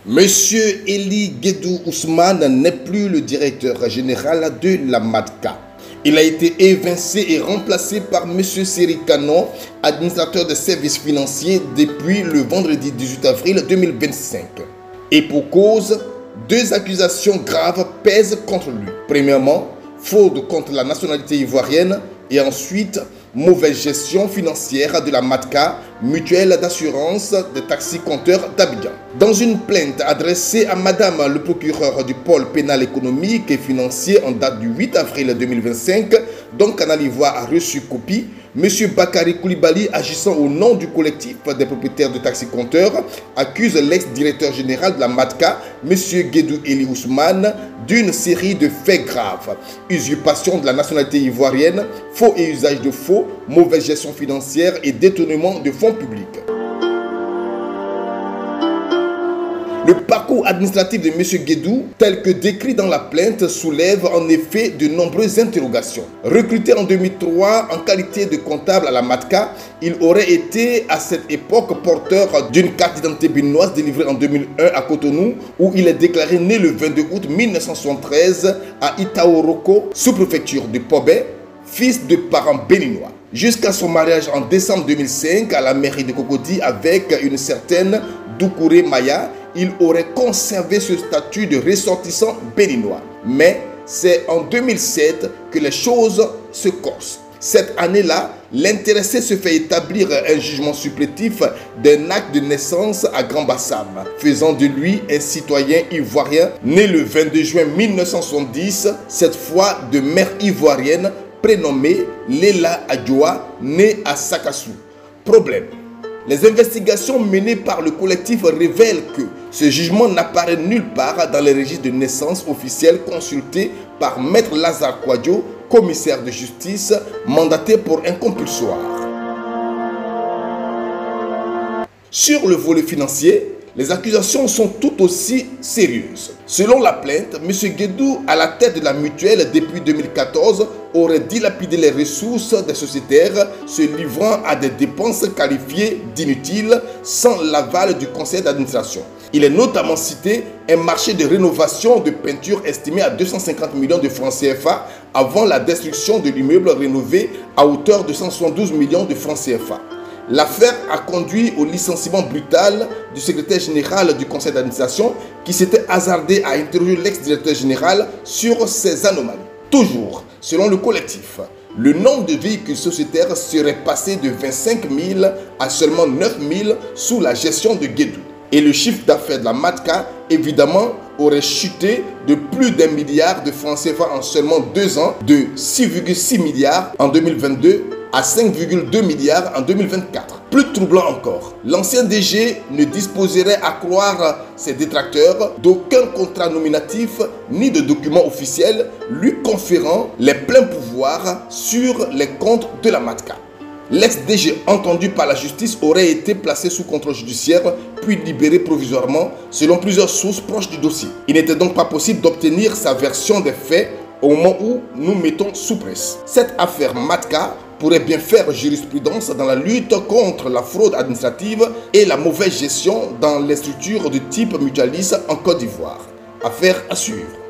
Monsieur Eli Guédou Ousmane n'est plus le directeur général de la MADCA. Il a été évincé et remplacé par Monsieur Seri Kano, administrateur des services financiers depuis le vendredi 18 avril 2025. Et pour cause, deux accusations graves pèsent contre lui. Premièrement, fraude contre la nationalité ivoirienne et ensuite, mauvaise gestion financière de la MADCA, mutuelle d'assurance des taxis-compteurs d'Abidjan. Dans une plainte adressée à Madame le procureur du pôle pénal économique et financier en date du 8 avril 2025, dont Canal Ivoire a reçu copie, M. Bakary Koulibaly, agissant au nom du collectif des propriétaires de taxis-compteurs, accuse l'ex-directeur général de la MADCA, M. Guédou Eli Ousmane, d'une série de faits graves. Usurpation de la nationalité ivoirienne, faux et usage de faux, mauvaise gestion financière et détournement de fonds publics. Le parcours administratif de M. Guédou, tel que décrit dans la plainte, soulève en effet de nombreuses interrogations. Recruté en 2003 en qualité de comptable à la MADCA, il aurait été à cette époque porteur d'une carte d'identité béninoise délivrée en 2001 à Cotonou, où il est déclaré né le 22 août 1973 à Itaoroko, sous-préfecture de Pobé, fils de parents béninois. Jusqu'à son mariage en décembre 2005 à la mairie de Cocody avec une certaine Doucouré Maya, il aurait conservé ce statut de ressortissant béninois. Mais c'est en 2007 que les choses se corsent. Cette année-là, l'intéressé se fait établir un jugement supplétif d'un acte de naissance à Grand Bassam, faisant de lui un citoyen ivoirien né le 22 juin 1970, cette fois de mère ivoirienne prénommée Léla Adjoa, née à Sakassou. Problème. Les investigations menées par le collectif révèlent que ce jugement n'apparaît nulle part dans les registres de naissance officiels consultés par Maître Lazare Kouadio, commissaire de justice, mandaté pour un compulsoire. Sur le volet financier, les accusations sont tout aussi sérieuses. Selon la plainte, M. Guédou, à la tête de la mutuelle depuis 2014, aurait dilapidé les ressources des sociétaires, se livrant à des dépenses qualifiées d'inutiles sans l'aval du conseil d'administration. Il est notamment cité un marché de rénovation de peinture estimé à 250 millions de francs CFA avant la destruction de l'immeuble rénové à hauteur de 172 millions de francs CFA. L'affaire a conduit au licenciement brutal du secrétaire général du conseil d'administration qui s'était hasardé à interroger l'ex-directeur général sur ces anomalies. Toujours, selon le collectif, le nombre de véhicules sociétaires serait passé de 25 000 à seulement 9 000 sous la gestion de Guédou. Et le chiffre d'affaires de la MADCA, évidemment, aurait chuté de plus d'1 milliard de francs CFA en seulement 2 ans, de 6,6 milliards en 2022 à 5,2 milliards en 2024. Plus troublant encore, l'ancien DG ne disposerait, à croire ses détracteurs, d'aucun contrat nominatif ni de document officiel lui conférant les pleins pouvoirs sur les comptes de la MADCA. L'ex-DG entendu par la justice aurait été placé sous contrôle judiciaire puis libéré provisoirement selon plusieurs sources proches du dossier. Il n'était donc pas possible d'obtenir sa version des faits au moment où nous mettons sous presse. Cette affaire MADCA pourrait bien faire jurisprudence dans la lutte contre la fraude administrative et la mauvaise gestion dans les structures de type mutualiste en Côte d'Ivoire. Affaire à suivre.